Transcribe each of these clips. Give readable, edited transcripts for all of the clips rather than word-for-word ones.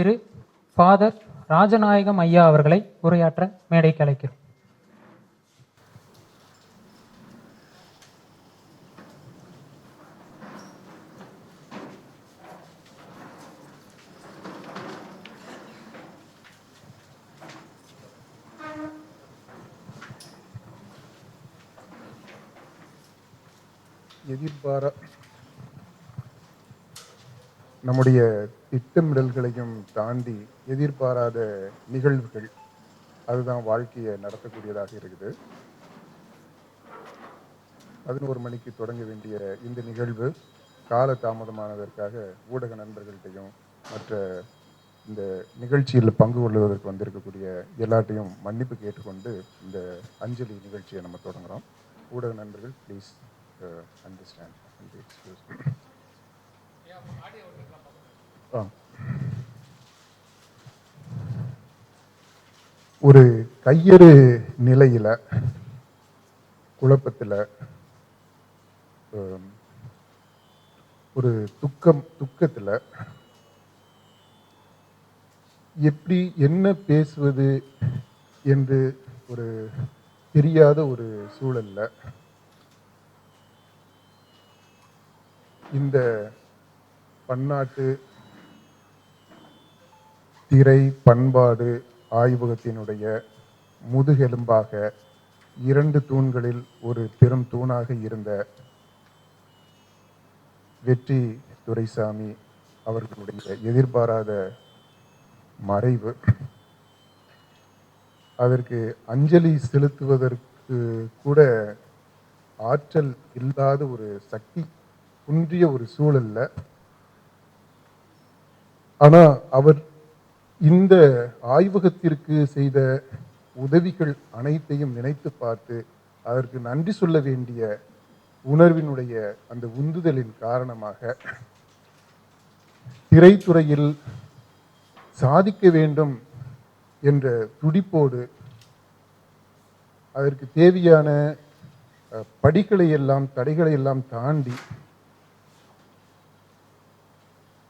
திரு father Rajanayagam ஐயா அவர்களை உரையாற்ற மேடைக்கு அழைக்கிறோம். நம்முடைய திட்டமிடல்களையும் தாண்டி எதிர்பாராத நிகழ்வுகள் அதுதான் வாழ்க்கையை நடத்தக்கூடியதாக இருக்குது. 11 மணிக்கு தொடங்க வேண்டிய இந்த நிகழ்வு கால தாமதமானதற்காக ஊடக நண்பர்கள்ட்டையும் மற்ற இந்த நிகழ்ச்சியில் பங்கு கொள்வதற்கு வந்திருக்கக்கூடிய எல்லாட்டையும் மன்னிப்பு கேட்டுக்கொண்டு இந்த அஞ்சலி நிகழ்ச்சியை நம்ம தொடங்குகிறோம். ஊடக நண்பர்கள் ப்ளீஸ் அண்டர்ஸ்டாண்ட் அண்ட் எக்ஸ்கியூஸ். ஒரு கையறு நிலையில, குழப்பத்தில், ஒரு துக்கத்தில் எப்படி என்ன பேசுவது என்று ஒரு தெரியாத ஒரு சூழல்ல இந்த பன்னாட்டு திரை பண்பாடு ஆய்வகத்தினுடைய முதுகெலும்பாக 2 தூண்களில் ஒரு பெரும் தூணாக இருந்த வெற்றி துரைசாமி அவர்களுடைய எதிர்பாராத மறைவு, அதற்கு அஞ்சலி செலுத்துவதற்கு கூட ஆற்றல் இல்லாத ஒரு சக்தி குன்றிய ஒரு சூழல்ல, ஆனா அவர் இந்த ஆய்வகத்திற்கு செய்த உதவிகள் அனைத்தையும் நினைத்து பார்த்து அதற்கு நன்றி சொல்ல வேண்டிய உணர்வினுடைய அந்த உந்துதலின் காரணமாக திரைத்துறையில் சாதிக்க வேண்டும் என்ற துடிப்போடு அதற்கு தேவையான படிகளை எல்லாம் தடைகளை எல்லாம் தாண்டி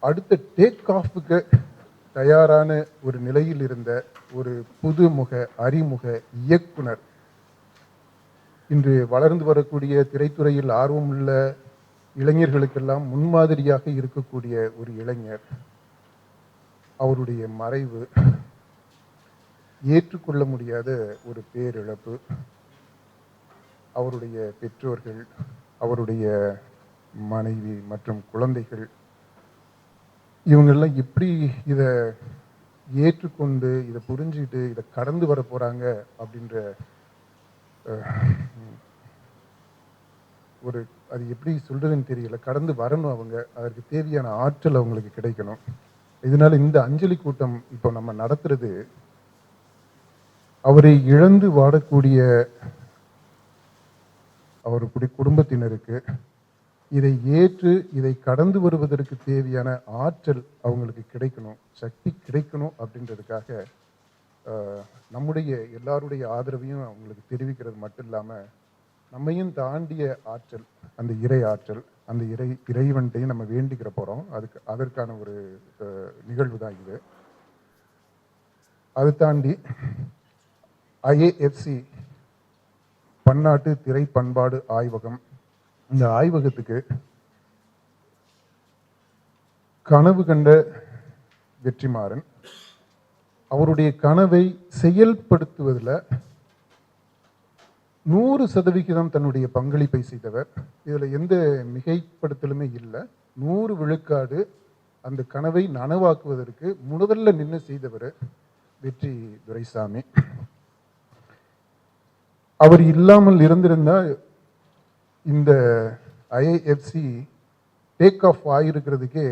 அடுத்த டேக் ஆஃபுக்கு தயாரான ஒரு நிலையில் இருந்த ஒரு புதுமுக அறிமுக இயக்குனர், இன்று வளர்ந்து வரக்கூடிய திரைத்துறையில் ஆர்வமுள்ள இளைஞர்களுக்கெல்லாம் முன்மாதிரியாக இருக்கக்கூடிய ஒரு இளைஞர், அவருடைய மறைவு ஏற்றுக்கொள்ள முடியாத ஒரு பேரிழப்பு. அவருடைய பெற்றோர்கள், அவருடைய மனைவி மற்றும் குழந்தைகள், இவங்கெல்லாம் எப்படி இதை ஏற்றுக்கொண்டு இதை புரிஞ்சுக்கிட்டு இதை கடந்து வர போறாங்க அப்படின்ற ஒரு, அது எப்படி சொல்றதுன்னு தெரியல, கடந்து வரணும். அவங்க அதற்கு தேவையான ஆற்றல் அவங்களுக்கு கிடைக்கணும். இதனால இந்த அஞ்சலி கூட்டம் இப்போ நம்ம நடத்துறது அவரை இழந்து வாடக்கூடிய அவருடைய குடும்பத்தினருக்கு இதை ஏற்று இதை கடந்து வருவதற்கு தேவையான ஆற்றல் அவங்களுக்கு கிடைக்கணும், சக்தி கிடைக்கணும் அப்படின்றதுக்காக நம்முடைய எல்லாருடைய ஆதரவையும் அவங்களுக்கு தெரிவிக்கிறது மட்டும் இல்லாமல் நம்மையும் தாண்டிய ஆற்றல், அந்த இறை ஆற்றல், அந்த இறைவன்ட்டையும் நம்ம வேண்டிக்கிற போகிறோம். அதற்கான ஒரு நிகழ்வு தான் இது. அதை தாண்டி IAFC பன்னாட்டு திரை பண்பாடு ஆய்வகம், இந்த ஆய்வகத்துக்கு கனவு கண்ட வெற்றிமாறன் அவருடைய கனவை செயல்படுத்துவதில் 100% தன்னுடைய பங்களிப்பை செய்தவர். இதில் எந்த மிகைப்படுத்தலுமே இல்லை. 100 விழுக்காடு அந்த கனவை நனவாக்குவதற்கு முதல்ல நின்று செய்தவர் வெற்றி துரைசாமி. அவர் இல்லாமல் இருந்திருந்தால் இந்த IAFC டேக் ஆஃப் ஆகிருக்கிறதுக்கே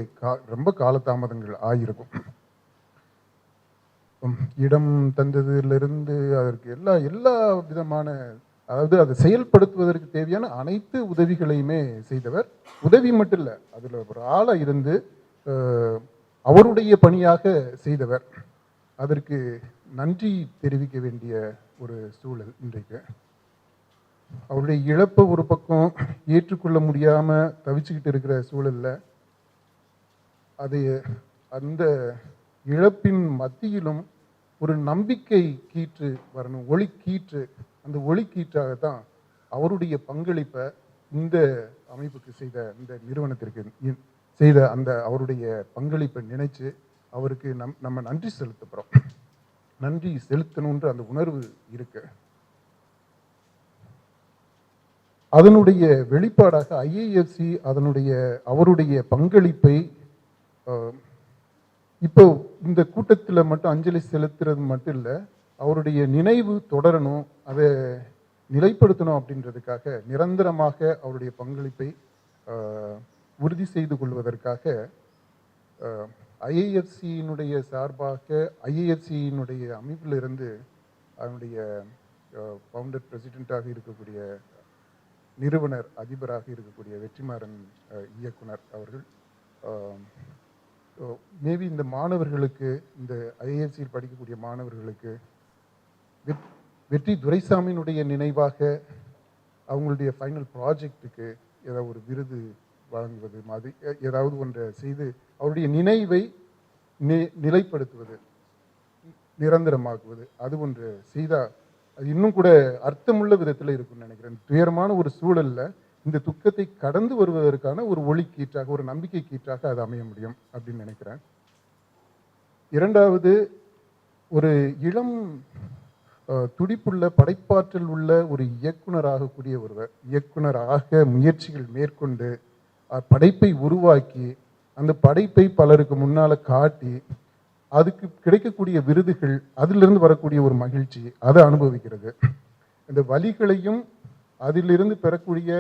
ரொம்ப காலதாமதங்கள் ஆகியிருக்கும். இடம் தந்ததிலிருந்து அதற்கு எல்லா விதமான, அதாவது அதை செயல்படுத்துவதற்கு தேவையான அனைத்து உதவிகளையுமே செய்தவர். உதவி மட்டும் இல்லை, அதில் ஒரு ஆளாக இருந்து அவருடைய பணியாக செய்தவர். அதற்கு நன்றி தெரிவிக்க வேண்டிய ஒரு சூழல் இன்றைக்கு. அவருடைய இழப்பை ஒரு பக்கம் ஏற்றுக்கொள்ள முடியாமல் தவிச்சுக்கிட்டு இருக்கிற சூழலில் அந்த இழப்பின் மத்தியிலும் ஒரு நம்பிக்கை கீற்று வரணும், ஒளி கீற்று. அந்த ஒளி கீற்றாகத்தான் அவருடைய பங்களிப்பை இந்த அமைப்புக்கு செய்த, இந்த நிறுவனத்திற்கு செய்த அந்த அவருடைய பங்களிப்பை நினைச்சு அவருக்கு நம்ம நன்றி செலுத்துகிறோம். நன்றி செலுத்தணுன்ற அந்த உணர்வு இருக்கு. அதனுடைய வெளிப்பாடாக ஐஏஎஃப்சி அவருடைய பங்களிப்பை இப்போ இந்த கூட்டத்தில் மட்டும் அஞ்சலி செலுத்துறது மட்டும் இல்லை, அவருடைய நினைவு தொடரணும், அதை நிலைப்படுத்தணும் அப்படின்றதுக்காக நிரந்தரமாக அவருடைய பங்களிப்பை உறுதி செய்து கொள்வதற்காக ஐஏஎஃப்சியினுடைய சார்பாக ஐஏஎஃப்சியினுடைய அமைப்பிலிருந்து அதனுடைய ஃபவுண்டர் பிரசிடெண்ட்டாக இருக்கக்கூடிய நிறுவனர் அதிபராக இருக்கக்கூடிய வெற்றிமாறன் இயக்குனர் அவர்கள் மேபி இந்த மாணவர்களுக்கு, இந்த ஐஏஎஃப்சியில் படிக்கக்கூடிய மாணவர்களுக்கு வெற்றி துரைசாமியினுடைய நினைவாக அவங்களுடைய ஃபைனல் ப்ராஜெக்டுக்கு ஏதாவது ஒரு விருது வழங்குவது மாதிரி ஏதாவது ஒன்றை செய்து அவருடைய நினைவை நிலைப்படுத்துவது, நிரந்தரமாக்குவது, அது ஒன்று செய்தால் அது இன்னும் கூட அர்த்தமுள்ள விதத்தில் இருக்கும்னு நினைக்கிறேன். துயரமான ஒரு சூழலில் இந்த துக்கத்தை கடந்து வருவதற்கான ஒரு ஒளி கீற்றாக, ஒரு நம்பிக்கை கீற்றாக அது அமைய முடியும் அப்படின்னு நினைக்கிறேன். இரண்டாவது, ஒரு இளம் துடிப்புள்ள படைப்பாற்றல் உள்ள ஒரு இயக்குனராகக்கூடிய ஒருவர், இயக்குனராக முயற்சிகள் மேற்கொண்டு படைப்பை உருவாக்கி அந்த படைப்பை பலருக்கு முன்னால் காட்டி அதுக்கு கிடைக்கக்கூடிய விருதுகள், அதிலிருந்து வரக்கூடிய ஒரு மகிழ்ச்சி, அதை அனுபவிக்கிறது. இந்த வலிகளையும் அதிலிருந்து பெறக்கூடிய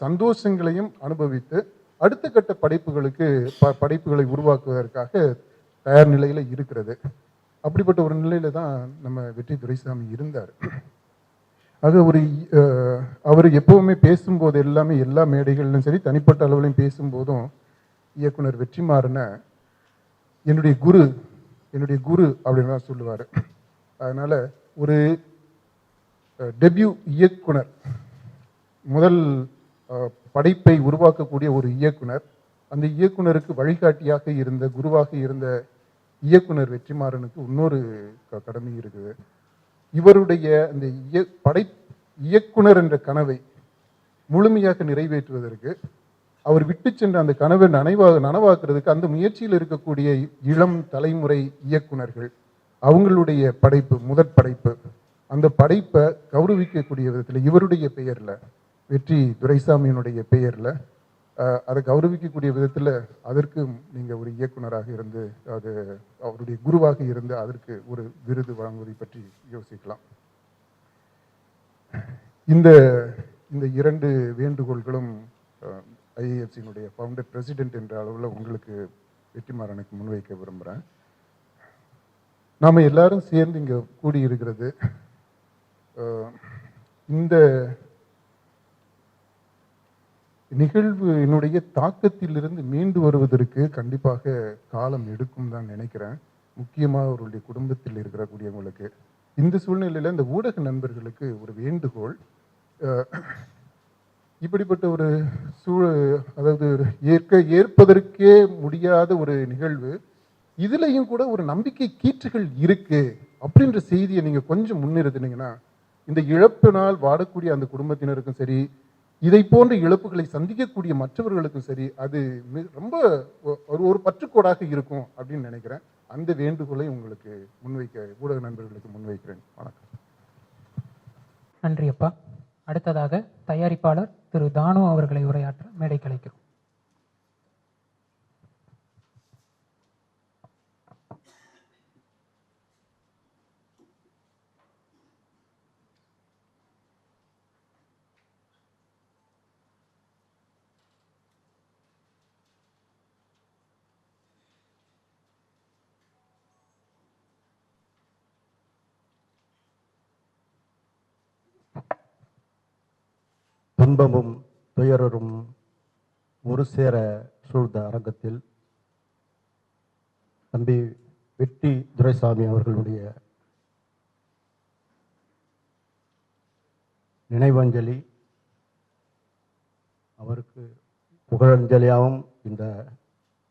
சந்தோஷங்களையும் அனுபவித்து அடுத்த கட்ட படைப்புகளை உருவாக்குவதற்காக தயார் நிலையில் இருக்கிறது. அப்படிப்பட்ட ஒரு நிலையில தான் நம்ம வெற்றி துரைசாமி இருந்தார். ஆக அவர் எப்பவுமே பேசும்போது எல்லாமே, எல்லா மேடைகளிலும் சரி தனிப்பட்ட அளவிலையும் பேசும்போதும் இயக்குனர் வெற்றிமாறனை என்னுடைய குரு அப்படின்னு தான் சொல்லுவார். அதனால ஒரு டெபியூ இயக்குனர், முதல் படைப்பை உருவாக்கக்கூடிய ஒரு இயக்குனர், அந்த இயக்குனருக்கு வழிகாட்டியாக இருந்த, குருவாக இருந்த இயக்குனர் வெற்றிமாறனுக்கு இன்னொரு கடமை இருக்குது. இவருடைய அந்த இயக்குனர் என்ற கனவை முழுமையாக நிறைவேற்றுவதற்கு, அவர் விட்டு சென்ற அந்த கனவை நனவாக்குறதுக்கு அந்த முயற்சியில் இருக்கக்கூடிய இளம் தலைமுறை இயக்குனர்கள், அவங்களுடைய படைப்பு, முதற் படைப்பு, அந்த படைப்பை கௌரவிக்கக்கூடிய விதத்தில் இவருடைய பெயரில், வெற்றி துரைசாமியினுடைய பெயரில் அதை கௌரவிக்கக்கூடிய விதத்தில் அதற்கு நீங்கள் ஒரு இயக்குனராக இருந்து, அது அவருடைய குருவாக இருந்து அதற்கு ஒரு விருது வழங்குவதை பற்றி யோசிக்கலாம். இந்த இந்த இரண்டு வேண்டுகோள்களும் ஐஏஎஃப்சியினுடைய ஃபவுண்டர் பிரசிடென்ட் என்ற அளவில் உங்களுக்கு வெற்றிமாறனுக்கு முன்வைக்க விரும்புகிறேன். நாம் எல்லாரும் சேர்ந்து இங்கே கூடியிருக்கிறது இந்த நிகழ்வினுடைய தாக்கத்திலிருந்து மீண்டு வருவதற்கு கண்டிப்பாக காலம் எடுக்கும் தான் நினைக்கிறேன். முக்கியமாக அவருடைய குடும்பத்தில் இருக்கக்கூடியவங்களுக்கு. இந்த சூழ்நிலையில் இந்த ஊடக நண்பர்களுக்கு ஒரு வேண்டுகோள், இப்படிப்பட்ட ஒரு அதாவது ஏற்பதற்கே முடியாத ஒரு நிகழ்வு, இதுலையும் கூட ஒரு நம்பிக்கை கீற்றுகள் இருக்கு அப்படின்ற செய்தியை நீங்க கொஞ்சம் முன்னிறுத்தினீங்கன்னா, இந்த இழப்பினால் வாடக்கூடிய அந்த குடும்பத்தினருக்கும் சரி, இதை போன்ற இழப்புகளை சந்திக்கக்கூடிய மற்றவர்களுக்கும் சரி, அது ரொம்ப ஒரு பற்றுக்கோடாக இருக்கும் அப்படின்னு நினைக்கிறேன். அந்த வேண்டுகோளை உங்களுக்கு முன்வைக்க, ஊடக நண்பர்களுக்கு முன்வைக்கிறேன். வணக்கம். நன்றி அப்பா. அடுத்ததாக தயாரிப்பாளர் திரு தானு அவர்களை உரையாற்ற மேடை கலைக்கிறோம். துன்பமும் துயரரும் ஒரு சேர சூழ்ந்த அரங்கத்தில் தம்பி வெற்றி துரைசாமி அவர்களுடைய நினைவஞ்சலி, அவருக்கு புகழஞ்சலியாகவும் இந்த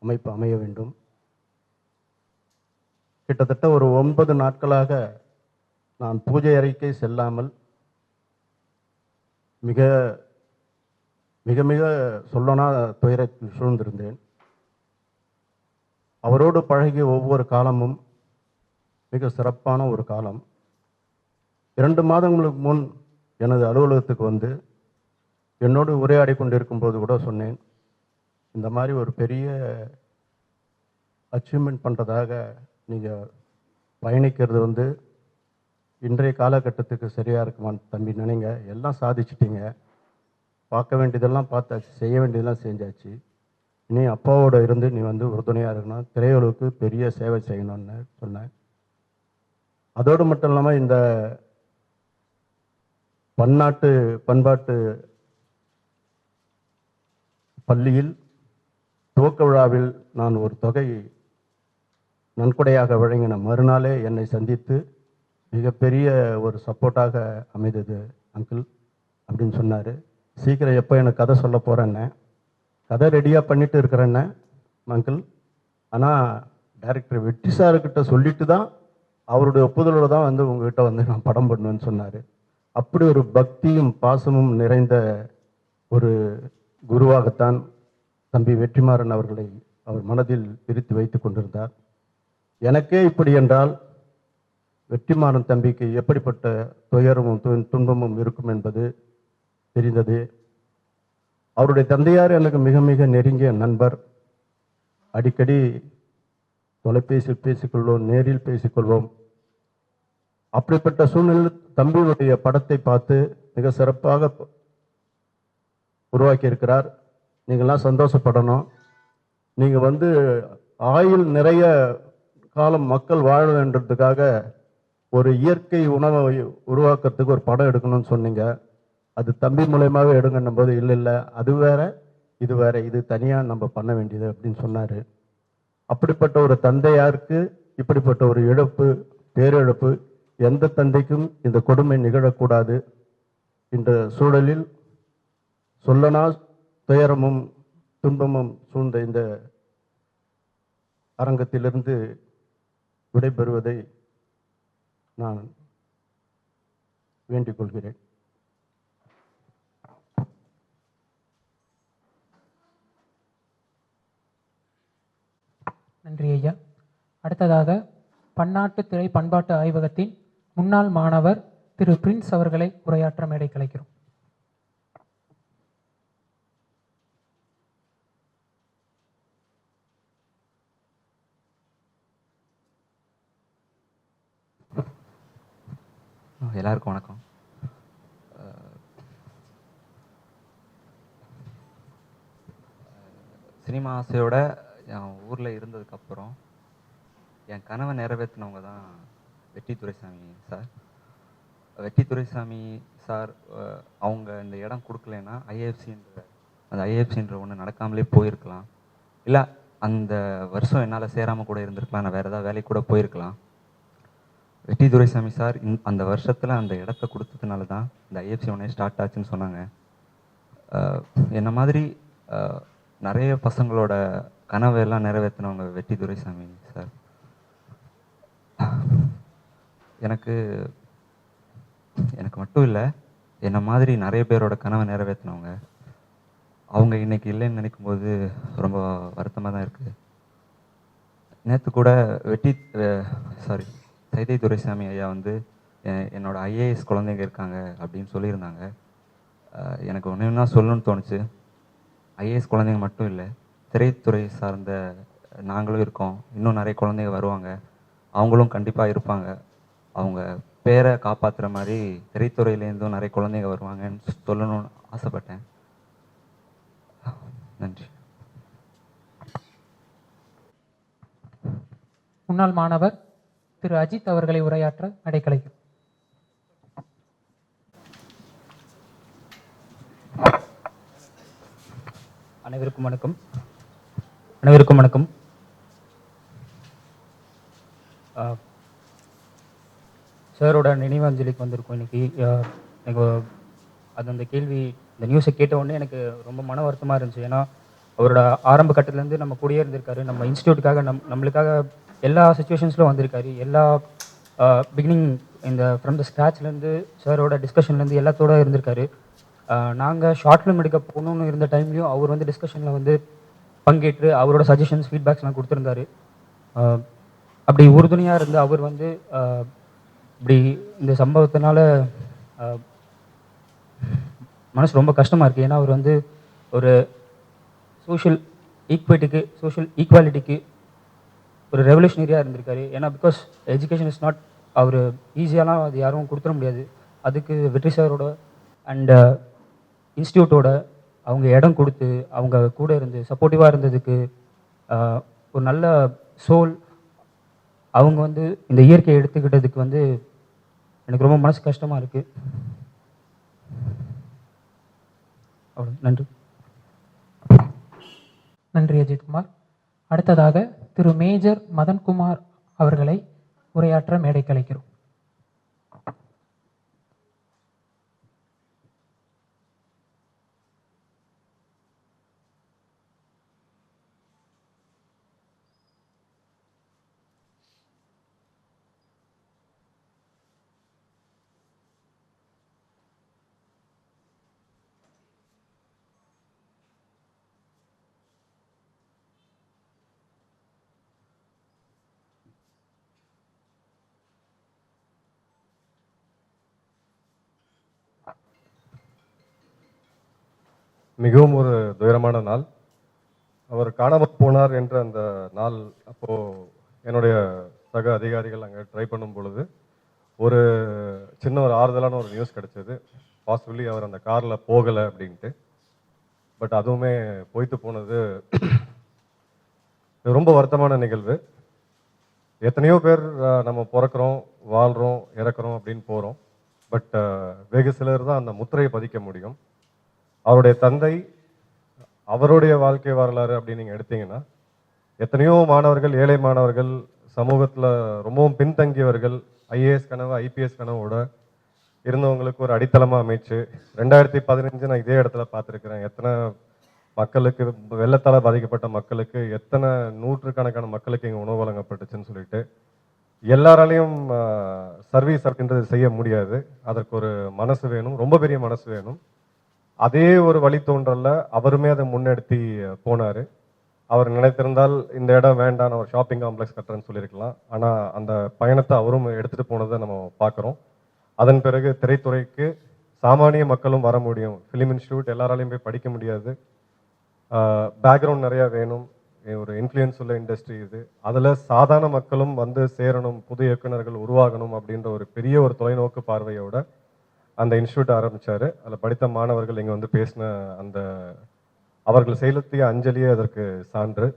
அமைப்பு அமைய வேண்டும். கிட்டத்தட்ட ஒரு 9 நாட்களாக நான் பூஜை அறைக்கே செல்லாமல் மிக மிக மிக சொல்லனா துயரத்தில் சூழ்ந்திருந்தேன். அவரோடு பழகிய ஒவ்வொரு காலமும் மிக சிறப்பான ஒரு காலம். 2 மாதங்களுக்கு முன் எனது அலுவலகத்துக்கு வந்து என்னோடு உரையாடி கொண்டிருக்கும்போது கூட சொன்னேன், இந்த மாதிரி ஒரு பெரிய அச்சீவ்மெண்ட் பண்ணுறதாக நீங்கள் பயணிக்கிறது வந்து இன்றைய காலகட்டத்துக்கு சரியாக இருக்குமான்னு தம்பி நினைங்க. எல்லாம் சாதிச்சிட்டிங்க, பார்க்க வேண்டியதெல்லாம் பார்த்தாச்சு, செய்ய வேண்டியதெல்லாம் செஞ்சாச்சு. இனி அப்பாவோட இருந்து நீ வந்து உறுதுணையாக இருக்கணும், திரையுலகுக்கு பெரிய சேவை செய்யணும்னு சொன்னேன். அதோடு மட்டும் இல்லாமல் இந்த பண்பாட்டு பள்ளியில் துவக்க விழாவில் நான் ஒரு தொகை நன்கொடையாக வழங்கின மறுநாளே என்னை சந்தித்து மிகப்பெரிய ஒரு சப்போர்ட்டாக அமைந்தது அங்கிள் அப்படின்னு சொன்னார். சீக்கிரம் எப்போ எனக்கு கதை சொல்ல போகிறேன்னே, கதை ரெடியாக பண்ணிட்டு இருக்கிறேன்னே அங்கிள், ஆனால் டைரக்டர் வெற்றி சார்கிட்ட சொல்லிட்டு தான் அவருடைய ஒப்புதலோடு தான் வந்து உங்ககிட்ட வந்து நான் படம் பண்ணுவேன்னு சொன்னார். அப்படி ஒரு பக்தியும் பாசமும் நிறைந்த ஒரு குருவாகத்தான் தம்பி வெற்றிமாறன் அவர்களை அவர் மனதில் பிரித்து வைத்து கொண்டிருந்தார். எனக்கே இப்படி என்றால் வெற்றிமாறன் தம்பிக்கு எப்படிப்பட்ட துயரமும் துன்பமும் இருக்கும் என்பது தெரிந்தது. அவருடைய தந்தையார் எனக்கு மிக மிக நெருங்கிய நண்பர். அடிக்கடி தொலைபேசியில் பேசிக்கொள்வோம், நேரில் பேசிக்கொள்வோம். அப்படிப்பட்ட சூழ்நிலையில் தம்பியுடைய படத்தை பார்த்து மிக சிறப்பாக உருவாக்கி இருக்கிறார். நீங்கள்லாம் சந்தோஷப்படணும். நீங்கள் வந்து ஆயுள் நிறைய காலம் மக்கள் வாழ வேண்டதுக்காக ஒரு இயற்கை உணவை உருவாக்குறதுக்கு ஒரு படம் எடுக்கணும்னு சொன்னீங்க. அது தம்பி மூலயமாவே எடுங்கன்னும் போது இல்லை அது வேற இது வேற, இது தனியாக நம்ம பண்ண வேண்டியது அப்படின்னு சொன்னார். அப்படிப்பட்ட ஒரு தந்தையாருக்கு இப்படிப்பட்ட ஒரு இழப்பு, பேரிழப்பு எந்த தந்தைக்கும் இந்த கொடுமை நிகழக்கூடாது. இந்த சூழலில் சொல்லனா துயரமும் துன்பமும் சூழ்ந்த இந்த அரங்கத்திலிருந்து விடைபெறுவதை நான் வேண்டிக் கொள்கிறேன். நன்றி ஐயா. அடுத்ததாக பன்னாட்டு திரை பண்பாட்டு ஆய்வகத்தின் முன்னாள் மாணவர் திரு பிரின்ஸ் அவர்களை உரையாற்ற மேடை கலைக்கிறோம். எல்லாருக்கும் வணக்கம். சினிமா ஆசையோட என் ஊரில் இருந்ததுக்கப்புறம் என் கனவை நிறைவேற்றினவங்க தான் வெற்றி துரைசாமி சார். வெற்றி துரைசாமி சார் அவங்க இந்த இடம் கொடுக்கலன்னா ஐஏஎஃப்சின்ற ஒன்று நடக்காமலே போயிருக்கலாம். இல்லை அந்த வருஷம் என்னால் சேராமல் கூட இருந்திருக்கலாம், நான் வேறு ஏதாவது வேலைக்கு கூட போயிருக்கலாம். வெற்றி துரைசாமி சார் அந்த வருஷத்தில் அந்த இடத்த கொடுத்ததுனால தான் இந்த ஐஎஃப்சி ஒன்றே ஸ்டார்ட் ஆச்சுன்னு சொன்னாங்க. என்ன மாதிரி நிறைய பசங்களோட கனவையெல்லாம் நிறைவேற்றினவங்க வெற்றி துரைசாமி சார். எனக்கு மட்டும் இல்லை, என்ன மாதிரி நிறைய பேரோட கனவை நிறைவேற்றினவங்க. அவங்க இன்னைக்கு இல்லைன்னு நினைக்கும்போது ரொம்ப வருத்தமாக தான் இருக்குது. நேற்று கூட சைதை துரைசாமி ஐயா வந்து என்னோட ஐஏஎஸ் குழந்தைங்க இருக்காங்க அப்படின்னு சொல்லியிருந்தாங்க. எனக்கு ஒன்று தான் சொல்லணும்னு தோணுச்சு. ஐஏஎஸ் குழந்தைங்க மட்டும் இல்லை, திரைத்துறை சார்ந்த நாங்களும் இருக்கோம். இன்னும் நிறைய குழந்தைங்க வருவாங்க, அவங்களும் கண்டிப்பாக இருப்பாங்க. அவங்க பேரை காப்பாற்றுற மாதிரி திரைத்துறையிலேருந்தும் நிறைய குழந்தைங்க வருவாங்கன்னு சொல்லணும்னு ஆசைப்பட்டேன். நன்றி. முன்னாள் மாணவர் திரு அஜித் அவர்களை உரையாற்ற மேடை கலைக்கிறோம். அனைவருக்கும் வணக்கம். சாரோட நினைவாஞ்சலிக்கு வந்திருக்கோம் இன்னைக்கு. எனக்கு அது அந்த கேள்வி, இந்த நியூஸை கேட்ட உடனே எனக்கு ரொம்ப மன வருத்தமாக இருந்துச்சு. ஏன்னா அவரோட ஆரம்ப கட்டத்துலேருந்து நம்ம கூடயே இருந்திருக்காரு. நம்ம இன்ஸ்டியூட்டுக்காக நம்மளுக்காக எல்லா சுச்சுவேஷன்ஸ்லும் வந்திருக்காரு. எல்லா பிகினிங் இந்த ஃப்ரம் த ஸ்க்ராட்ச்லேருந்து சாரோட டிஸ்கஷன்லேருந்து எல்லாத்தோட இருந்திருக்காரு. நாங்கள் ஷார்ட் ஃபிலிம் எடுக்க போகணுன்னு இருந்த டைம்லையும் அவர் வந்து டிஸ்கஷனில் வந்து பங்கேற்று அவரோட சஜஷன்ஸ் ஃபீட்பேக்ஸ்லாம் கொடுத்துருந்தாரு. அப்படி உறுதுணையாக இருந்து அவர் வந்து இப்படி இந்த சம்பவத்தினால மனசு ரொம்ப கஷ்டமாக இருக்குது. ஏன்னா அவர் வந்து ஒரு சோஷியல் ஈக்குவாலிட்டிக்கு ஒரு ரெவல்யூஷனரியாக இருந்திருக்காரு. ஏன்னா பிகாஸ் எஜுகேஷன் இஸ் நாட் அவர் ஈஸியாலாம் அது யாரும் கொடுத்துட முடியாது. அதுக்கு வெற்றி சாரோட அண்ட் இன்ஸ்டியூட்டோட அவங்க இடம் கொடுத்து அவங்க கூட இருந்து சப்போர்ட்டிவாக இருந்ததுக்கு ஒரு நல்ல சோல் அவங்க வந்து இந்த இயற்கையை எடுத்துக்கிட்டதுக்கு வந்து எனக்கு ரொம்ப மனசு கஷ்டமாக இருக்குது. அவ்வளோ. நன்றி. நன்றி அஜித்குமார். அடுத்ததாக திரு மேஜர் மதன்குமார் அவர்களை உரையாற்ற மேடைக்கு அழைக்கிறோம். மிகவும் ஒரு துயரமான நாள். அவர் காணாமல் போனார் என்ற அந்த நாள் அப்போது என்னுடைய சக அதிகாரிகள் அங்கே ட்ரை பண்ணும் பொழுது ஒரு சின்ன ஒரு ஆறுதலான ஒரு நியூஸ் கிடைச்சது. பாசிபிளி அவர் அந்த காரில் போகலை அப்படின்ட்டு. பட் அதுவுமே போய்த்து போனது ரொம்ப வருத்தமான நிகழ்வு. எத்தனையோ பேர் நம்ம பிறக்கிறோம், வாழ்கிறோம், இறக்குறோம் அப்படின்னு போகிறோம். பட் வெகு சிலர் தான் அந்த முத்திரையை பதிக்க முடியும். அவருடைய தந்தை, அவருடைய வாழ்க்கை வரலாறு அப்படின்னு நீங்கள் எடுத்தீங்கன்னா எத்தனையோ மாணவர்கள், ஏழை மாணவர்கள், சமூகத்தில் ரொம்பவும் பின்தங்கியவர்கள், ஐஏஎஸ் கனவு, ஐபிஎஸ் கனவோட இருந்தவங்களுக்கு ஒரு அடித்தளமாக அமைச்சு 2015 நான் இதே இடத்துல பார்த்துருக்குறேன். எத்தனை மக்களுக்கு, வெள்ளத்தால் பாதிக்கப்பட்ட மக்களுக்கு, எத்தனை நூற்றுக்கணக்கான மக்களுக்கு இங்கே உணவு வழங்கப்பட்டுச்சுன்னு சொல்லிட்டு எல்லாராலையும் சர்வீஸ் அப்படின்றது செய்ய முடியாது. அதற்கு ஒரு மனசு வேணும், ரொம்ப பெரிய மனசு வேணும். அதே ஒரு வழித்தோன்றல்ல அவருமே அதை முன்னெடுத்தி போனார். அவர் நினைத்திருந்தால் இந்த இடம் வேண்டாம், நான் ஒரு ஷாப்பிங் காம்ப்ளெக்ஸ் கட்டுறேன்னு சொல்லியிருக்கலாம். ஆனால் அந்த பயணத்தை அவரும் எடுத்துகிட்டு போனதை நம்ம பார்க்குறோம். அதன் பிறகு திரைத்துறைக்கு சாமானிய மக்களும் வர முடியும். ஃபிலிம் இன்ஸ்டியூட் எல்லாராலையும் போய் படிக்க முடியாது. பேக்ரவுண்ட் நிறையா வேணும். ஒரு இன்ஃப்ளூயன்ஸ் உள்ள இண்டஸ்ட்ரி இது. அதில் சாதாரண மக்களும் வந்து சேரணும், புது இயக்குநர்கள் உருவாகணும் அப்படின்ற ஒரு பெரிய ஒரு தொலைநோக்கு பார்வையோட அந்த இன்ஸ்டியூட் ஆரம்பித்தார். அதில் படித்த மாணவர்கள் இங்கே வந்து பேசின அந்த அவர்கள் செலுத்திய அஞ்சலியே அதற்கு சான்று.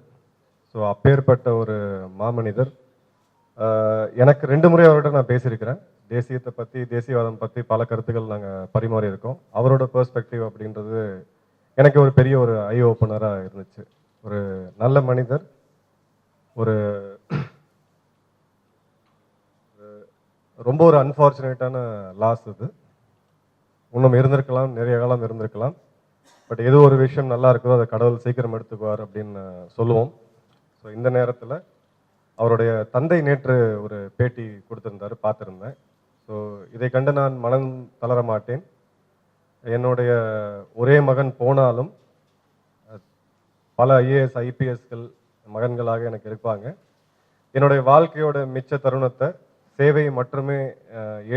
ஸோ அப்பேற்பட்ட ஒரு மாமனிதர். எனக்கு 2 முறை அவர்கிட்ட நான் பேசியிருக்கிறேன். தேசியத்தை பற்றி, தேசியவாதம் பற்றி பல கருத்துக்கள் நாங்கள் பரிமாறி இருக்கோம். அவரோட பெர்ஸ்பெக்டிவ் அப்படின்றது எனக்கு ஒரு பெரிய ஒரு ஐ ஓப்பனராக இருந்துச்சு. ஒரு நல்ல மனிதர். ஒரு ரொம்ப ஒரு அன்ஃபார்ச்சுனேட்டான லாஸ் இது. இன்னும் இருந்திருக்கலாம், நிறைய காலம் இருந்திருக்கலாம். பட் எது ஒரு விஷயம் நல்லா இருக்குதோ அதை கடவுள் சீக்கிரம் எடுத்துக்குவார் அப்படின்னு சொல்லுவோம். ஸோ இந்த நேரத்தில் அவருடைய தந்தை நேற்று ஒரு பேட்டி கொடுத்துருந்தாரு, பார்த்துருந்தேன். ஸோ இதை கண்டு நான் மனம் தளர மாட்டேன். என்னுடைய ஒரே மகன் போனாலும் பல ஐஏஎஸ், ஐபிஎஸ்கள் மகன்களாக எனக்கு இருப்பாங்க. என்னுடைய வாழ்க்கையோட மிச்ச தருணத்தை சேவையை மட்டுமே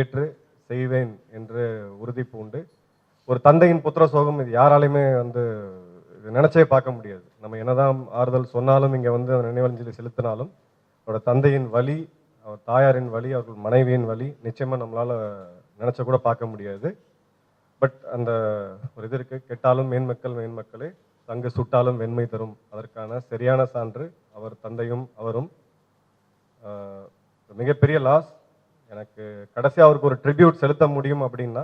ஏற்று செய்வேன் என்று உறுதி பூண்டு, ஒரு தந்தையின் புத்திர சோகம் இது யாராலையுமே வந்து நினைச்சே பார்க்க முடியாது. நம்ம என்னதான் ஆறுதல் சொன்னாலும், இங்கே வந்து நினைவஞ்சலி செலுத்தினாலும், அவரோட தந்தையின் வலி, அவர் தாயாரின் வலி, அவர்கள் மனைவியின் வலி நிச்சயமாக நம்மளால் நினச்ச கூட பார்க்க முடியாது. பட் அந்த ஒரு இது இருக்குது, கெட்டாலும் மேன்மக்கள் மேன்மக்களே, தங்கு சுட்டாலும் வெண்மை தரும். அதற்கான சரியான சான்று அவர் தந்தையும் அவரும். மிகப்பெரிய லாஸ். எனக்கு கடைசியாக அவருக்கு ஒரு ட்ரிபியூட் செலுத்த முடியும் அப்படின்னா,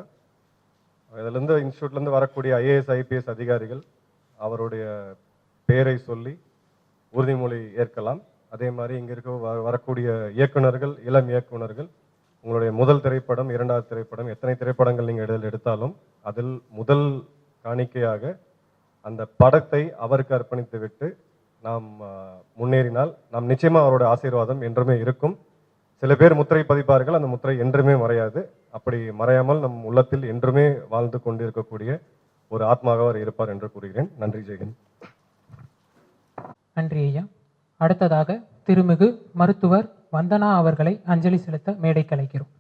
இதுலேருந்து இன்ஸ்டியூட்லேருந்து வரக்கூடிய ஐஏஎஸ், ஐபிஎஸ் அதிகாரிகள் அவருடைய பேரை சொல்லி உறுதிமொழி ஏற்கலாம். அதே மாதிரி இங்கே இருக்க வரக்கூடிய இயக்குநர்கள், இளம் இயக்குநர்கள், உங்களுடைய முதல் திரைப்படம், 2வது திரைப்படம், எத்தனை திரைப்படங்கள் நீங்கள் எடுத்தாலும் அதில் முதல் காணிக்கையாக அந்த படத்தை அவருக்கு அர்ப்பணித்து விட்டு நாம் முன்னேறினால் நாம் நிச்சயமாக அவரோட ஆசீர்வாதம் என்றுமே இருக்கும். சில பேர் முத்திரை பதிப்பார்கள், அந்த முத்திரை என்றுமே மறையாது. அப்படி மறையாமல் நம் உள்ளத்தில் என்றுமே வாழ்ந்து கொண்டிருக்கக்கூடிய ஒரு ஆத்மாவாக அவர் இருப்பார் என்று கூறுகிறேன். நன்றி. ஜெயஹிந்த். நன்றி ஐயா. அடுத்ததாக திருமிகு மருத்துவர் வந்தனா அவர்களை அஞ்சலி செலுத்த மேடைக்கு அழைக்கிறோம்.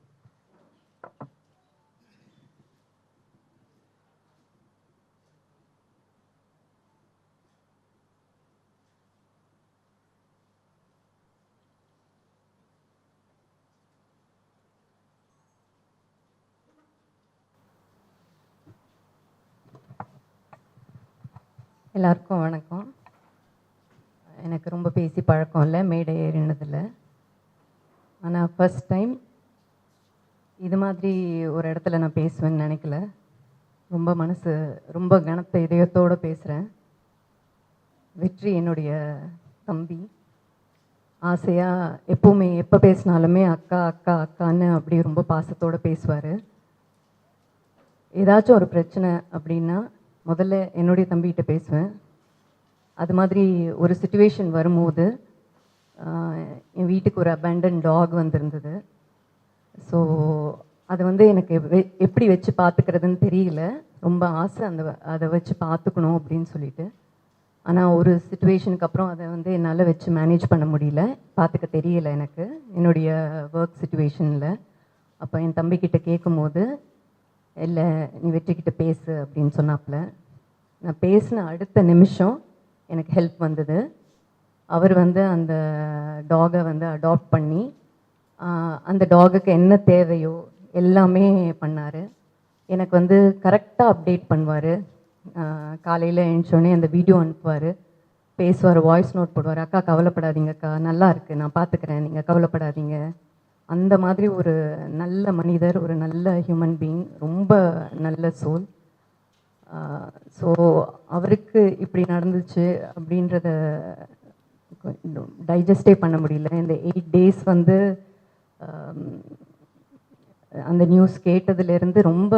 எல்லாருக்கும் வணக்கம். எனக்கு ரொம்ப பேசி பழக்கம் இல்லை, மேடை ஏறினதில்லை. ஆனால் ஃபர்ஸ்ட் டைம் இது மாதிரி ஒரு இடத்துல நான் பேசுவேன்னு நினைக்கல. ரொம்ப கனத்த இதயத்தோடு பேசுகிறேன். வெற்றி என்னுடைய தம்பி. ஆசையாக எப்போவுமே எப்போ பேசினாலுமே அக்கா அக்கா அக்கான்னு அப்படி ரொம்ப பாசத்தோடு பேசுவார். ஏதாச்சும் ஒரு பிரச்சனை அப்படின்னா முதல்ல என்னுடைய தம்பிகிட்ட பேசுவேன். அது மாதிரி ஒரு சுச்சுவேஷன் வரும்போது என் வீட்டுக்கு ஒரு அபேண்டன் டாக் வந்திருந்தது. ஸோ அது எனக்கு எப்படி வச்சு பார்த்துக்கிறதுன்னு தெரியல. ரொம்ப ஆசை அதை வச்சு பார்த்துக்கணும் அப்படின்னு சொல்லிட்டு. ஆனால் ஒரு சுச்சுவேஷனுக்கு அப்புறம் அதை என்னால் வச்சு மேனேஜ் பண்ண முடியல, பார்த்துக்க தெரியல எனக்கு என்னுடைய ஒர்க் சுச்சுவேஷனில். அப்போ என் தம்பிக்கிட்ட கேட்கும்போது, இல்லை நீ வெற்றிக்கிட்ட பேசு அப்படின்னு சொன்னாப்புல. நான் பேசின அடுத்த நிமிஷம் எனக்கு ஹெல்ப் வந்தது. அவர் அந்த டாகை அடாப்ட் பண்ணி அந்த டாகுக்கு என்ன தேவையோ எல்லாமே பண்ணார். எனக்கு கரெக்டாக அப்டேட் பண்ணுவார். காலையில் எழுந்தோடனே அந்த வீடியோ அனுப்புவார், பேசுவார், வாய்ஸ் நோட் போடுவார். அக்கா கவலைப்படாதீங்க அக்கா, நல்லா இருக்குது, நான் பார்த்துக்கிறேன், நீங்கள் கவலைப்படாதீங்க. அந்த மாதிரி ஒரு நல்ல மனிதர், ஒரு நல்ல ஹியூமன் பீயிங், ரொம்ப நல்ல சோல். ஸோ அவருக்கு இப்படி நடந்துச்சு அப்படின்றத டைஜஸ்டே பண்ண முடியல. இந்த 8 days அந்த நியூஸ் கேட்டதுலேருந்து ரொம்ப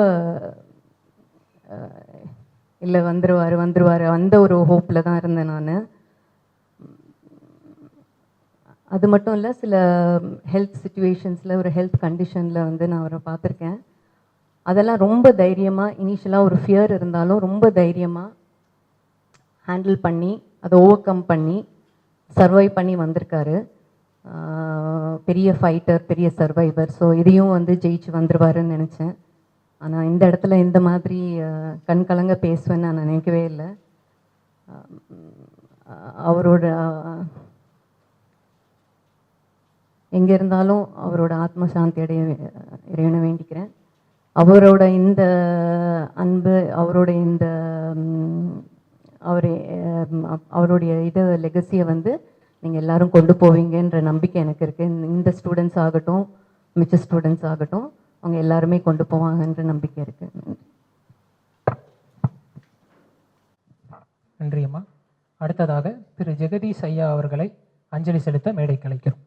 இல்லை வந்துருவார் அந்த ஒரு ஹோப்பில் தான் இருந்தேன் நான். அது மட்டும் இல்லை, சில ஹெல்த் சுச்சுவேஷன்ஸில், ஒரு ஹெல்த் கண்டிஷனில் நான் அவரை பார்த்துருக்கேன். அதெல்லாம் ரொம்ப தைரியமாக, இனிஷியலாக ஒரு ஃபியர் இருந்தாலும் ரொம்ப தைரியமாக ஹேண்டில் பண்ணி அதை ஓவர் கம் பண்ணி சர்வைவ் பண்ணி வந்திருக்காரு. பெரிய ஃபைட்டர், பெரிய சர்வைவர். ஸோ இதையும் ஜெயிச்சு வந்துடுவாருன்னு நினச்சேன். ஆனால் இந்த இடத்துல இந்த மாதிரி கண் கலங்க பேசுவேன்னு நான் நினைக்கவே இல்லை. அவரோட எங்கே இருந்தாலும் அவரோட ஆத்ம சாந்தி அடைய இறைவனை வேண்டிக்கிறேன். அவரோட இந்த அன்பு, அவருடைய லெகசியை நீங்கள் எல்லாரும் கொண்டு போவீங்கன்ற நம்பிக்கை எனக்கு இருக்குது. இந்த ஸ்டூடெண்ட்ஸ் ஆகட்டும், மிச்ச ஸ்டூடெண்ட்ஸ் ஆகட்டும், அவங்க எல்லாருமே கொண்டு போவாங்கன்ற நம்பிக்கை இருக்குது. நன்றி அம்மா. அடுத்ததாக திரு ஜெகதீஷ் ஐயா அவர்களை அஞ்சலி செலுத்த மேடைக்கு அழைக்கிறோம்.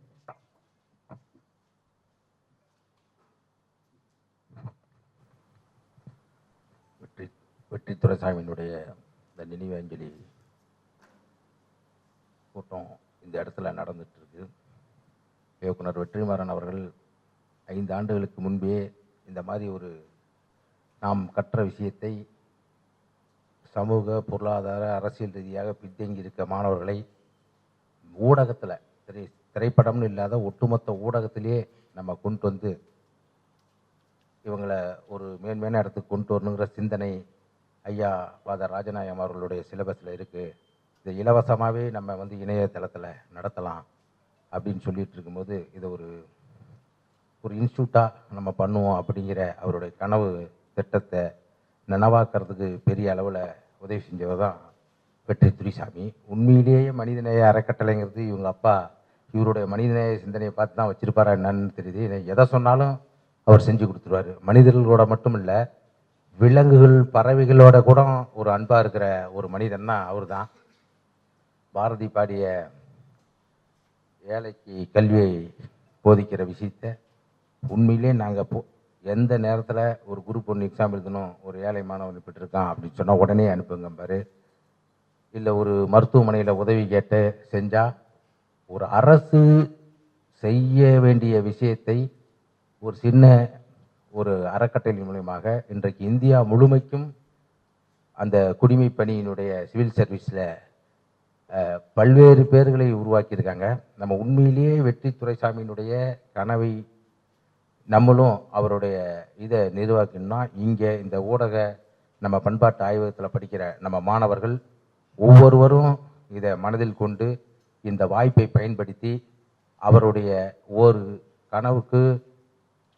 வெற்றி துரைசாமியினுடைய இந்த நினைவு அஞ்சலி கூட்டம் இந்த இடத்துல நடந்துட்டு இருக்கு. இயக்குனர் வெற்றிமாறன் அவர்கள் 5 ஆண்டுகளுக்கு முன்பே இந்த மாதிரி ஒரு நாம் கற்ற விஷயத்தை சமூக, பொருளாதார, அரசியல் ரீதியாக பின்தங்கி இருக்க மாணவர்களை ஊடகத்தில் திரைப்படம்னு இல்லாத ஒட்டுமொத்த ஊடகத்திலே நம்ம கொண்டு வந்து இவங்களை ஒரு மேன்மையான இடத்துக்கு கொண்டு வரணுங்கிற சிந்தனை ஐயா ஃபாதர் ராஜநாயகம் அவர்களுடைய சிலபஸில் இருக்குது. இதை இலவசமாகவே நம்ம இணையதளத்தில் நடத்தலாம் அப்படின்னு சொல்லிட்டு இருக்கும்போது இதை ஒரு இன்ஸ்டியூட்டாக நம்ம பண்ணுவோம் அப்படிங்கிற அவருடைய கனவு திட்டத்தை நனவாக்கிறதுக்கு பெரிய அளவில் உதவி செஞ்சவர் தான் வெற்றி துரைசாமி. உண்மையிலேயே மனிதநேய அறக்கட்டளைங்கிறது இவங்க அப்பா இவருடைய மனிதநேய சிந்தனையை பார்த்து தான் வச்சுருப்பாரா என்னன்னு தெரியுது. எதை சொன்னாலும் அவர் செஞ்சு கொடுத்துருவார். மனிதர்களோட மட்டும் இல்லை, விலங்குகள், பறவைகளோட கூட ஒரு அன்பாக இருக்கிற ஒரு மனிதன்னா அவர் தான். பாரதி பாடிய ஏழைக்கு கல்வியை போதிக்கிற விஷயத்தை உண்மையிலே நாங்கள் எந்த நேரத்தில் ஒரு குரூப் 1 எக்ஸாம் எழுதணும், ஒரு ஏழை மாணவன் இப்படி இருக்கான் அப்படின்னு சொன்னால் உடனே அனுப்புங்க பாரு. இல்லை ஒரு மருத்துவமனையில் உதவி கேட்டு செஞ்சால் ஒரு அரசு செய்ய வேண்டிய விஷயத்தை ஒரு சின்ன ஒரு அறக்கட்டளை மூலயமாக இன்றைக்கு இந்தியா முழுமைக்கும் அந்த குடிமைப் பணியினுடைய சிவில் சர்வீஸில் பல்வேறு பேர்களை உருவாக்கியிருக்காங்க. நம்ம உண்மையிலேயே வெற்றி துரைசாமியினுடைய கனவை நம்மளும் அவருடைய இதை நிர்வாகிக்கணும்னா இங்கே இந்த ஊடக நம்ம பண்பாட்டு ஆய்வகத்தில் படிக்கிற நம்ம மாணவர்கள் ஒவ்வொருவரும் இதை மனதில் கொண்டு இந்த வாய்ப்பை பயன்படுத்தி அவருடைய ஒரு கனவுக்கு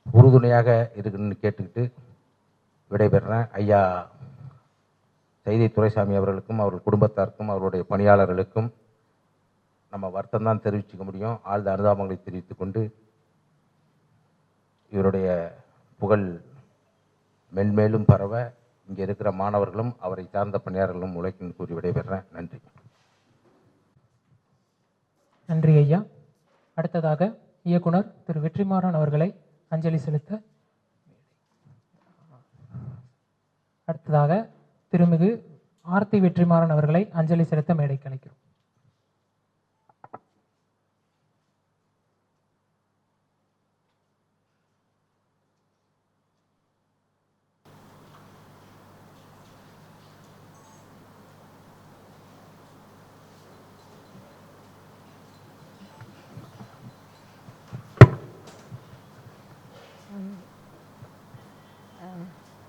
உறுதுணையாக இருக்குன்னு கேட்டுக்கிட்டு விடைபெறுறேன். ஐயா சைதை துரைசாமி அவர்களுக்கும் அவர்கள் குடும்பத்தாருக்கும் அவருடைய பணியாளர்களுக்கும் நம்ம வருத்தம் தான் தெரிவிச்சுக்க முடியும். ஆழ்ந்த அனுதாபங்களை தெரிவித்து கொண்டு இவருடைய புகழ் மென்மேலும் பரவ இங்கே இருக்கிற மாணவர்களும் அவரை சார்ந்த பணியாளர்களும் உழைக்கும் கூறி விடைபெறுறேன். நன்றி. நன்றி ஐயா. அடுத்ததாக இயக்குனர் திரு வெற்றிமாறன் அவர்களை அஞ்சலி செலுத்த அடுத்ததாக திருமிகு ஆர்த்தி வெற்றிமாறன் அவர்களை அஞ்சலி செலுத்த மேடைக்கு அழைக்கிறோம்.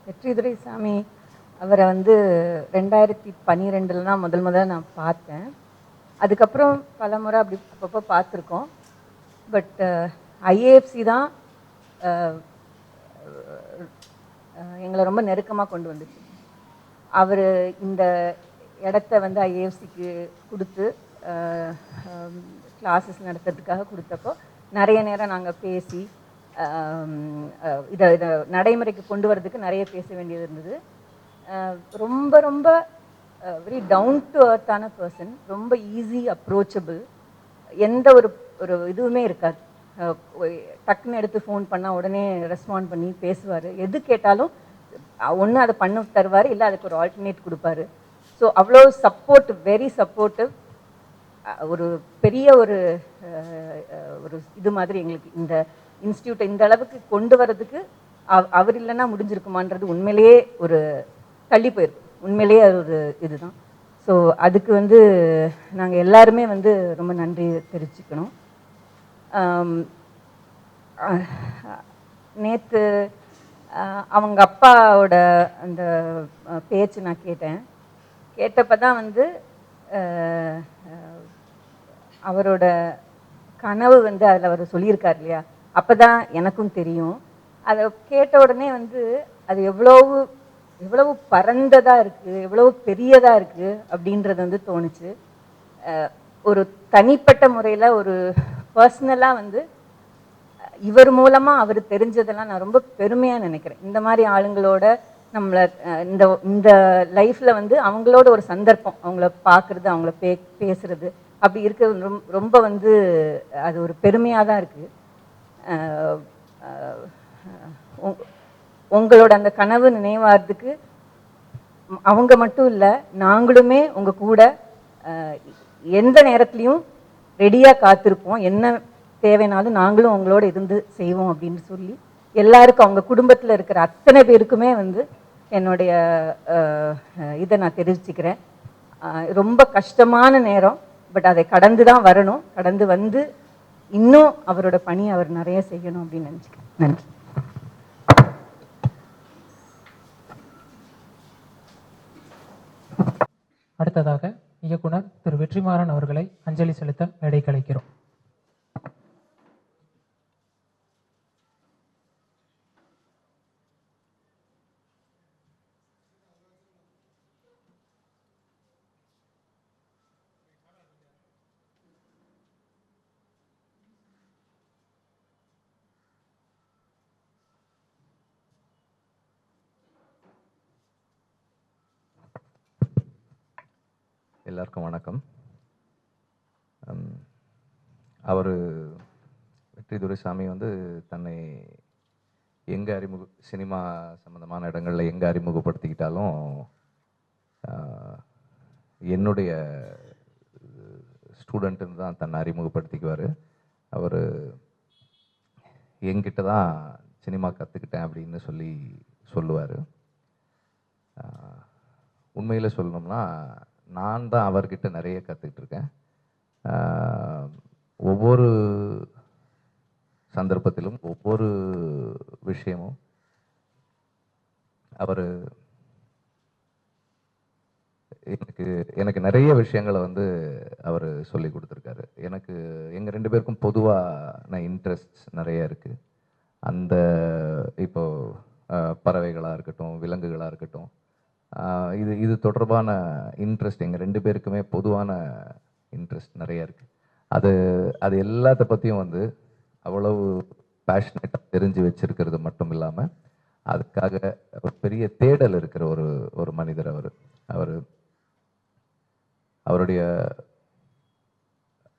வெற்றி துரைசாமி அவரை வந்து 2012 தான் முதல்ல நான் பார்த்தேன். அதுக்கப்புறம் பல முறை அப்படி அப்பப்போ பார்த்துருக்கோம். பட் ஐஏஎஃப்சி தான் எங்களை ரொம்ப நெருக்கமாக கொண்டு வந்துச்சு. அவர் இந்த இடத்த வந்து ஐஏஎஃப்சிக்கு கொடுத்து கிளாஸஸ் நடத்துறதுக்காக கொடுத்தப்போ நிறைய நேரம் நாங்கள் பேசி இதை நடைமுறைக்கு கொண்டு வரதுக்கு நிறைய பேச வேண்டியது இருந்தது. ரொம்ப ரொம்ப வெரி டவுன் டு அர்த்தான பர்சன், ரொம்ப ஈஸி அப்ரோச்சபிள், எந்த ஒரு ஒரு இதுவுமே இருக்காது. டக்குன்னு எடுத்து ஃபோன் பண்ணால் உடனே ரெஸ்பாண்ட் பண்ணி பேசுவார். எது கேட்டாலும் ஒன்று அதை பண்ண தருவார், இல்லை அதுக்கு ஒரு ஆல்டர்னேட் கொடுப்பாரு. ஸோ அவ்வளோ சப்போர்ட், வெரி சப்போர்ட்டிவ். ஒரு பெரிய ஒரு ஒரு இது மாதிரி எங்களுக்கு இந்த இன்ஸ்டியூட்டை இந்த அளவுக்கு கொண்டு வரதுக்கு அவர் இல்லைன்னா முடிஞ்சிருக்குமான்றது உண்மையிலேயே ஒரு தள்ளி போயிருக்கு. உண்மையிலேயே அது ஒரு இதுதான். ஸோ அதுக்கு வந்து நாங்கள் எல்லாருமே வந்து ரொம்ப நன்றி தெரிவிச்சுக்கணும். நேற்று அவங்க அப்பாவோட அந்த பேச்சு நான் கேட்டப்போ தான் வந்து அவரோட கனவு வந்து அதில் அவர் சொல்லியிருக்கார் இல்லையா, அப்போ தான் எனக்கும் தெரியும். அதை கேட்ட உடனே வந்து அது எவ்வளவு பரந்ததாக இருக்குது, எவ்வளவு பெரியதாக இருக்குது அப்படின்றது வந்து தோணுச்சு. ஒரு தனிப்பட்ட முறையில் ஒரு பர்சனலாக வந்து இவர் மூலமாக அவர் தெரிஞ்சதெல்லாம் நான் ரொம்ப பெருமையாக நினைக்கிறேன். இந்த மாதிரி ஆளுங்களோட நம்மளை இந்த லைஃப்பில் வந்து அவங்களோட ஒரு சந்தர்ப்பம், அவங்கள பார்க்குறது, அவங்கள பேசுறது அப்படி இருக்கிறது ரொம்ப வந்து அது ஒரு பெருமையாக தான் இருக்குது. உங்களோட அந்த கனவு நினைவாகிறதுக்கு அவங்க மட்டும் இல்லை, நாங்களுமே உங்கள் கூட எந்த நேரத்துலையும் ரெடியாக காத்திருப்போம். என்ன தேவைனாலும் நாங்களும் உங்களோட இருந்து செய்வோம் அப்படின்னு சொல்லி எல்லாருக்கும், அவங்க குடும்பத்தில் இருக்கிற அத்தனை பேருக்குமே வந்து என்னுடைய இதை நான் தெரிவிச்சுக்கிறேன். ரொம்ப கஷ்டமான நேரம், பட் அதை கடந்து தான் வரணும். கடந்து வந்து இன்னும் அவரோட பணி அவர் நிறைய செய்யணும் அப்படின்னு நினச்சிக்கிறேன். நன்றி. அடுத்ததாக இயக்குனர் திரு வெற்றிமாறன் அவர்களை அஞ்சலி செலுத்த மேடைக்கு அழைக்கிறோம். எல்லாருக்கும் வணக்கம். அவர் வெற்றி துரைசாமி வந்து தன்னை எங்கே சினிமா சம்மந்தமான இடங்களில் எங்கே அறிமுகப்படுத்திக்கிட்டாலும் என்னுடைய ஸ்டூடெண்ட்டுன்னு தான் தன்னை அறிமுகப்படுத்திக்குவார். அவர் என்கிட்ட தான் சினிமா கற்றுக்கிட்டேன் அப்படின்னு சொல்லுவார். உண்மையில் சொல்லணும்னா நான் தான் அவர்கிட்ட நிறைய கற்றுக்கிட்டு இருக்கேன். ஒவ்வொரு சந்தர்ப்பத்திலும் ஒவ்வொரு விஷயமும் அவர் எனக்கு நிறைய விஷயங்களை வந்து அவர் சொல்லி கொடுத்துருக்காரு. எங்கள் 2 பேருக்கும் பொதுவான இன்ட்ரெஸ்ட்ஸ் நிறைய இருக்குது. அந்த இப்போ பறவைகளாக இருக்கட்டும், விலங்குகளாக இருக்கட்டும், இது தொடர்பான இன்ட்ரெஸ்ட் எங்கள் 2 பேருக்குமே பொதுவான இன்ட்ரெஸ்ட் நிறைய இருக்குது. அது எல்லாத்த பற்றியும் வந்து அவ்வளவு பேஷனேட்டாக தெரிஞ்சு வச்சிருக்கிறது மட்டும் இல்லாமல் அதுக்காக ஒரு பெரிய தேடல் இருக்கிற ஒரு மனிதர் அவருடைய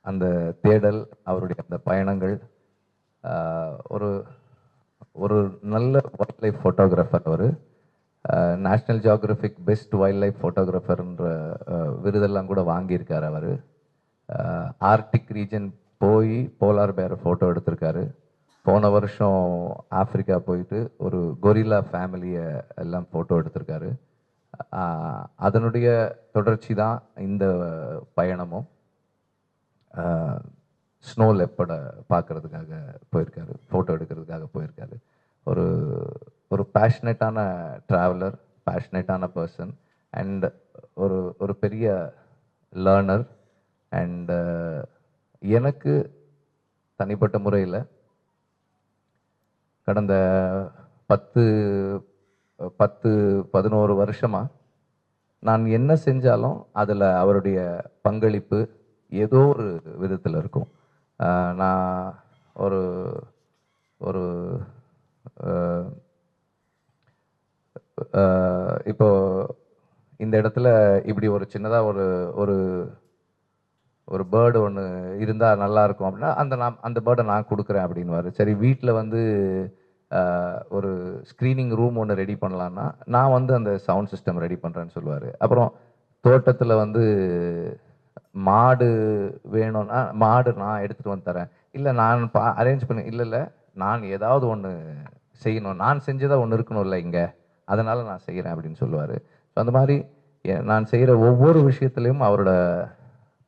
அந்த தேடல், அவருடைய அந்த பயணங்கள், ஒரு ஒரு நல்ல வைல்ட் லைஃப் ஃபோட்டோகிராஃபர். அவர் national geographic best wild life ஃபோட்டோகிராஃபர்ன்ற விருதெல்லாம் கூட வாங்கியிருக்கார். அவர் ஆர்டிக் ரீஜன் போய் போலார் பேரை ஃபோட்டோ எடுத்திருக்காரு. போன வருஷம் ஆப்பிரிக்கா போயிட்டு ஒரு கொரில்லா ஃபேமிலியை எல்லாம் ஃபோட்டோ எடுத்திருக்காரு. அதனுடைய தொடர்ச்சி தான் இந்த பயணமும். ஸ்னோ லெப்பர்டை பார்க்குறதுக்காக போயிருக்காரு, ஃபோட்டோ எடுக்கிறதுக்காக போயிருக்காரு. ஒரு பேஷனேட்டான ட்ராவலர், பேஷனேட்டான பர்சன் அண்ட் ஒரு பெரிய லேர்னர். அண்ட் எனக்கு தனிப்பட்ட முறையில் கடந்த 10-11 வருஷமாக நான் என்ன செஞ்சாலும் அதில் அவருடைய பங்களிப்பு ஏதோ ஒரு விதத்தில் இருக்கும். நான் ஒரு ஒரு இப்போ இந்த இடத்துல இப்படி ஒரு சின்னதாக ஒரு ஒரு பேர்டு ஒன்று இருந்தால் நல்லாயிருக்கும் அப்படின்னா அந்த பேர்டை நான் கொடுக்குறேன் அப்படின்வாரு. சரி, வீட்டில் வந்து ஒரு ஸ்க்ரீனிங் ரூம் ஒன்று ரெடி பண்ணலான்னா நான் வந்து அந்த சவுண்ட் சிஸ்டம் ரெடி பண்ணுறேன்னு சொல்லுவார். அப்புறம் தோட்டத்தில் வந்து மாடு வேணும்னா மாடு நான் எடுத்துகிட்டு வந்து தரேன், இல்லை நான் அரேஞ்ச் பண்ணி, இல்லை நான் ஏதாவது ஒன்று செய்யணும், நான் செஞ்சதாக ஒன்று இருக்கணும்ல இங்கே, அதனால் நான் செய்கிறேன் அப்படின்னு சொல்லுவார். ஸோ அந்த மாதிரி நான் செய்கிற ஒவ்வொரு விஷயத்துலையும் அவரோட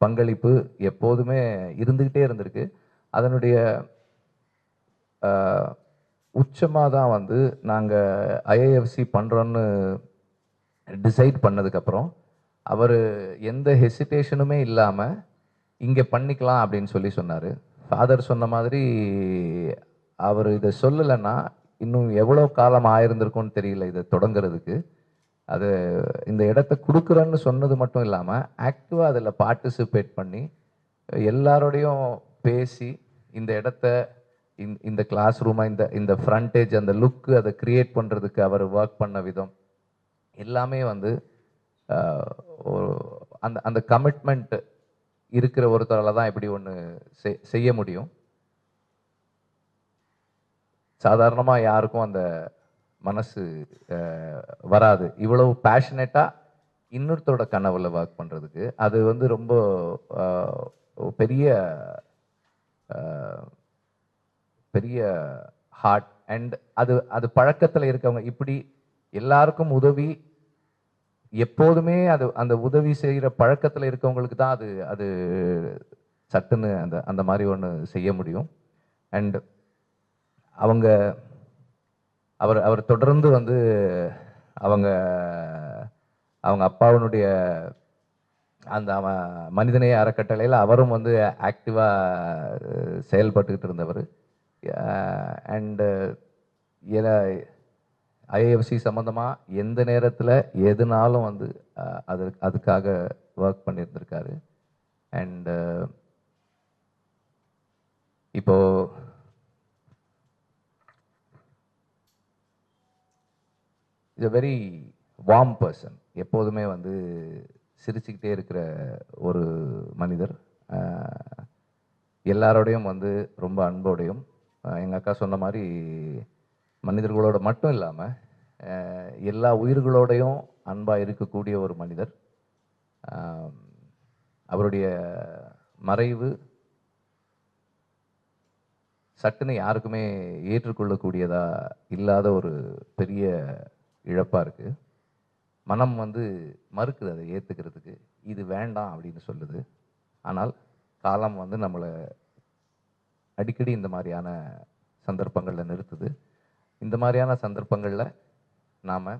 பங்களிப்பு எப்போதுமே இருந்துக்கிட்டே இருந்திருக்கு. அதனுடைய உச்சமாக தான் வந்து நாங்கள் ஐஏஎஃப்சி பண்ணுறோன்னு டிசைட் பண்ணதுக்கப்புறம் அவர் எந்த ஹெசிடேஷனுமே இல்லாமல் இங்கே பண்ணிக்கலாம் அப்படின்னு சொன்னார். ஃபாதர் சொன்ன மாதிரி அவர் இதை சொல்லலைன்னா இன்னும் எவ்வளோ காலம் ஆயிருந்திருக்கும்னு தெரியல இதை தொடங்கிறதுக்கு. அது இந்த இடத்த கொடுக்குறேன்னு சொன்னது மட்டும் இல்லாமல் ஆக்டிவாக அதில் பார்ட்டிசிபேட் பண்ணி எல்லாரோடையும் பேசி இந்த இடத்த இந்த கிளாஸ் ரூமாக இந்த ஃப்ரண்டேஜ், அந்த லுக்கு, அதை க்ரியேட் பண்ணுறதுக்கு அவர் ஒர்க் பண்ண விதம் எல்லாமே வந்து அந்த கமிட்மெண்ட் இருக்கிற ஒருத்தரால் தான் இப்படி ஒன்று செய்ய முடியும். சாதாரணமாக யாருக்கும் அந்த மனசு வராது, இவ்வளவு பேஷனேட்டாக இன்னொருத்தரோட கனவுல ஒர்க் பண்ணுறதுக்கு. அது வந்து ரொம்ப பெரிய பெரிய ஹார்ட். அண்ட் அது பழக்கத்தில் இருக்கவங்க இப்படி எல்லாருக்கும் உதவி எப்போதுமே அந்த உதவி செய்கிற பழக்கத்தில் இருக்கவங்களுக்கு தான் அது சட்டுன்னு அந்த மாதிரி ஒன்று செய்ய முடியும். அண்ட் அவர் தொடர்ந்து வந்து அவங்க அப்பாவினுடைய அந்த மனிதநேய அறக்கட்டளையில் அவரும் வந்து ஆக்டிவாக செயல்பட்டுக்கிட்டு இருந்தவர். அண்டு ஐஏஎஃப்சி சம்மந்தமாக எந்த நேரத்தில் எதுனாலும் வந்து அதுக்காக ஒர்க் பண்ணியிருந்திருக்காரு. அண்டு இப்போது is a very warm person. எப்போதுமே வந்து சிரிச்சுக்கிட்டே இருக்கிற ஒரு மனிதர். எல்லாரோடையும் வந்து ரொம்ப அன்போடையும், எங்கள் அக்கா சொன்ன மாதிரி மனிதர்களோட மட்டும் இல்லாமல் எல்லா உயிர்களோடையும் அன்பாக இருக்கக்கூடிய ஒரு மனிதர். அவருடைய மறைவு சட்டுன்னு யாருக்குமே ஏற்றுக்கொள்ளக்கூடியதா இல்லாத ஒரு பெரிய இழப்பாக இருக்குது. மனம் வந்து மறுக்குது அதை ஏற்றுக்கிறதுக்கு, இது வேண்டாம் அப்படின்னு சொல்லுது. ஆனால் காலம் வந்து நம்மளை அடிக்கடி இந்த மாதிரியான சந்தர்ப்பங்களில் நிறுத்துது. இந்த மாதிரியான சந்தர்ப்பங்களில் நாம்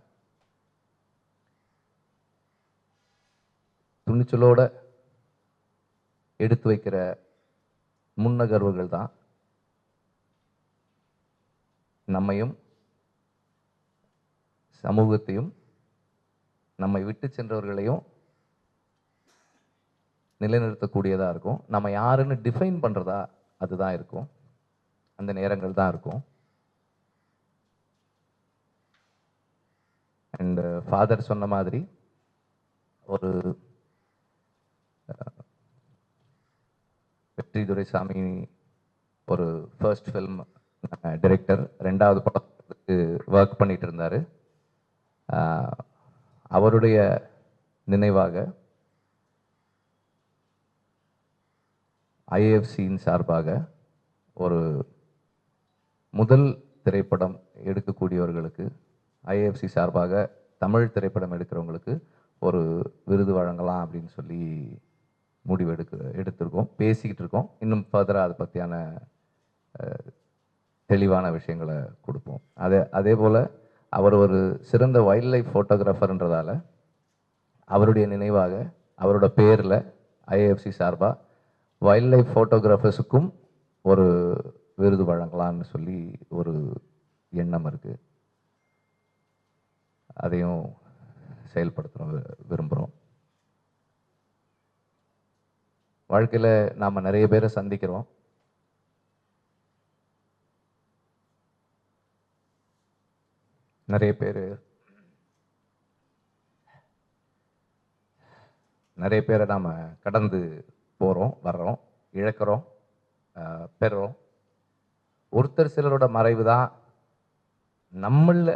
துணிச்சலோட எடுத்து வைக்கிற முன்னகர்வுகள் தான் நம்மையும் சமூகத்தையும் நம்மை விட்டு சென்றவர்களையும் நிலைநிறுத்தக்கூடியதாக இருக்கும். நம்ம யாருன்னு டிஃபைன் பண்ணுறதா அதுதான் இருக்கும், அந்த நேரங்கள் தான் இருக்கும். அண்ட் ஃபாதர் சொன்ன மாதிரி ஒரு வெற்றி துரைசாமி ஒரு ஃபர்ஸ்ட் ஃபில்ம் டைரக்டர், 2வது படத்துக்கு ஒர்க் பண்ணிட்டு இருந்தார். அவருடைய நினைவாக ஐஏஎஃப்சியின் சார்பாக ஒரு முதல் திரைப்படம் எடுக்கக்கூடியவர்களுக்கு, ஐஏஎஃப்சி சார்பாக தமிழ் திரைப்படம் எடுக்கிறவங்களுக்கு ஒரு விருது வழங்கலாம் அப்படின்னு சொல்லி எடுத்திருக்கோம், பேசிக்கிட்டு இருக்கோம். இன்னும் ஃபர்தராக அதை பற்றியான தெளிவான விஷயங்களை கொடுப்போம். அதே போல் அவர் ஒரு சிறந்த வைல்ட் லைஃப் ஃபோட்டோகிராஃபர்ன்றதால அவருடைய நினைவாக அவரோட பேரில் ஐஏஎஃப்சி சார்பாக வைல்ட் லைஃப் ஃபோட்டோகிராஃபர்ஸுக்கும் ஒரு விருது வழங்கலான்னு சொல்லி ஒரு எண்ணம் இருக்குது. அதையும் செயல்படுத்த விரும்புகிறோம். வாழ்க்கையில் நாம் நிறைய பேரை சந்திக்கிறோம். நிறைய பேரை நாம் கடந்து போகிறோம், வர்றோம், இழக்கிறோம், பெறுறோம். ஒருத்தர் சிலரோட மறைவு தான் நம்மள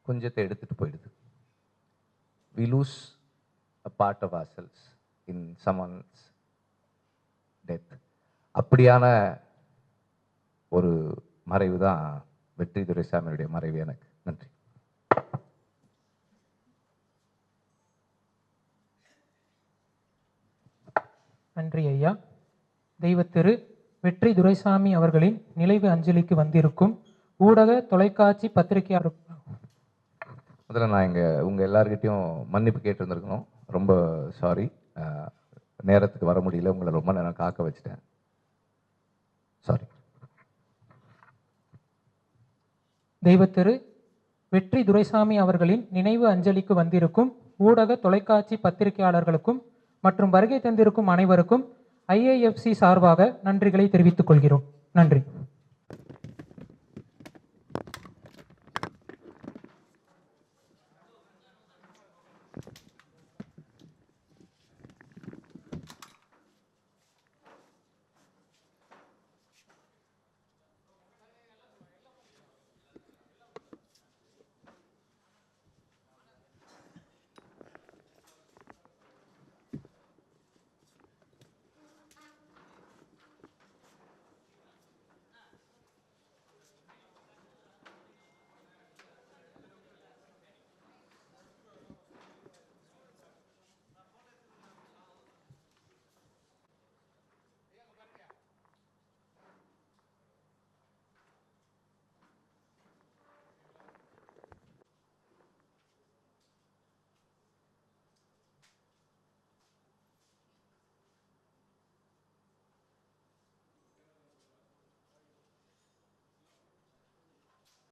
கொஞ்சத்தை எடுத்துகிட்டு போயிடுது. we lose a part of ourselves in someone's death. அப்படியான ஒரு மறைவு தான் வெற்றி துரைசாமியுடைய மறைவு எனக்கு. நன்றி. நன்றி ஐயா. தெய்வத்திரு வெற்றி துரைசாமி அவர்களின் நினைவு அஞ்சலிக்கு வந்திருக்கும் ஊடக தொலைக்காட்சி பத்திரிகையாளர், முதல்ல நான் உங்கள் எல்லார்கிட்டையும் மன்னிப்பு கேட்டிருந்துருக்கணும். ரொம்ப சாரி, நேரத்துக்கு வர முடியல, உங்களை ரொம்ப நேரம் காக்க வச்சுட்டேன், சாரி. தெய்வத்திரு வெற்றி துரைசாமி அவர்களின் நினைவு அஞ்சலிக்கு வந்திருக்கும் ஊடக தொலைக்காட்சி பத்திரிகையாளர்களுக்கும் மற்றும் வருகை தந்திருக்கும் அனைவருக்கும் ஐஏஎஃப்சி சார்பாக நன்றிகளை தெரிவித்துக் கொள்கிறோம். நன்றி.